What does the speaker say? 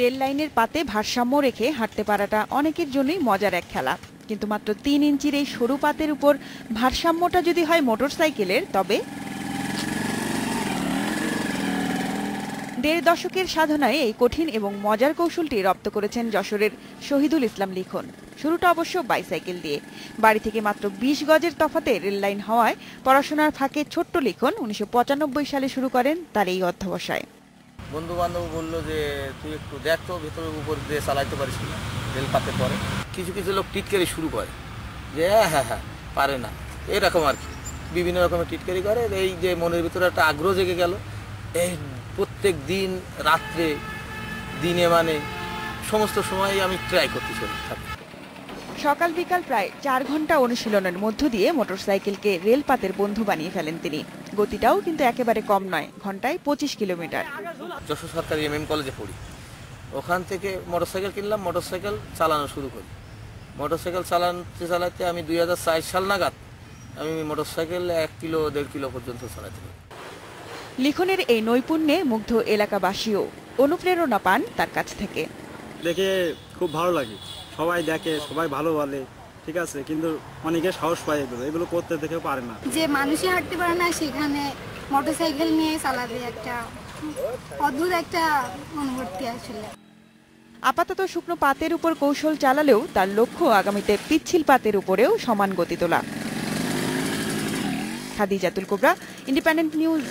Rail লাইনের পাতে ভারসাম্য রেখে হাঁটতে পারাটা অনেকের জন্যই মজার এক খেলা, কিন্তু মাত্র 3 ইঞ্চির এই সরু পাতের উপর ভারসাম্যটা যদি হয় মোটরসাইকেলের, তবে 1.5 দশকের সাধনায় এই কঠিন এবং মজার কৌশলটি রপ্ত করেছেন যশোরের শহীদুল ইসলাম লিখন। শুরুটা অবশ্য বাইসাইকেল দিয়ে। বাড়ি থেকে মাত্র 20 গজের তফাতে রেল লাইন হওয়ায় পড়াশোনার ফাঁকে ছোট্ট লিখন 1995 সালে শুরু করেন তার এই অধ্যবসায়। বন্ধু বান্ধব বললো যে তুই একটু দেখ তো ভেতরের উপর দিয়ে চালাইতে পারিস না, রেল পাতে পরে কিছু কিছু লোক টিটকারি শুরু করে যে হ্যাঁ পারে না, এরকম আর কি বিভিন্ন রকমের টিটকারি করে। এই যে মনের ভিতরে একটা আগ্রহ জেগে গেল, এই প্রত্যেক দিন রাত্রে দিনে মানে সমস্ত সময় আমি ট্রাই করতে থাকি। সকাল বিকাল প্রায় 4 ঘন্টা অনুশীলনের মধ্য দিয়ে মোটরসাইকেলকে রেলপাতের বন্ধু বানিয়ে ফেলেন তিনি। গতিটাও কিন্তু একেবারে কম নয়, ঘন্টায় 25 কিলোমিটার। যশোর সরকারি MM কলেজে পড়ি, ওখান থেকে মোটরসাইকেল কিনলাম, মোটরসাইকেল চালানো শুরু করি। মোটরসাইকেল চালাতে আমি 2004 সাল নাগাদ আমি মোটরসাইকেল 1 কিলো 1.5 কিলো পর্যন্ত চালাতে পারি। লিখনের এই নৈপুণ্যে মুগ্ধ এলাকাবাসীও অনুপ্রেরণা পান তার কাছ থেকে। দেখে খুব ভালো লাগে, সবাই দেখে, সবাই ভালো বলে, ঠিক আছে, কিন্তু অনেকে সাহস পায় এগুলো করতে দেখেও পারে না। যে মানুষই হাঁটতে পারে না সেখানে মোটরসাইকেল নিয়ে চালাবে একটা অদ্ভুত একটা অনুভূতি আসলে। আপাতত শুকনো পাতের উপর কৌশল চালালেও তার লক্ষ্য আগামীতে পিচ্ছিল পাতের উপরেও সমান গতি তোলা। খাদিজাতুল কুবরা, ইন্ডিপেন্ডেন্ট নিউজ।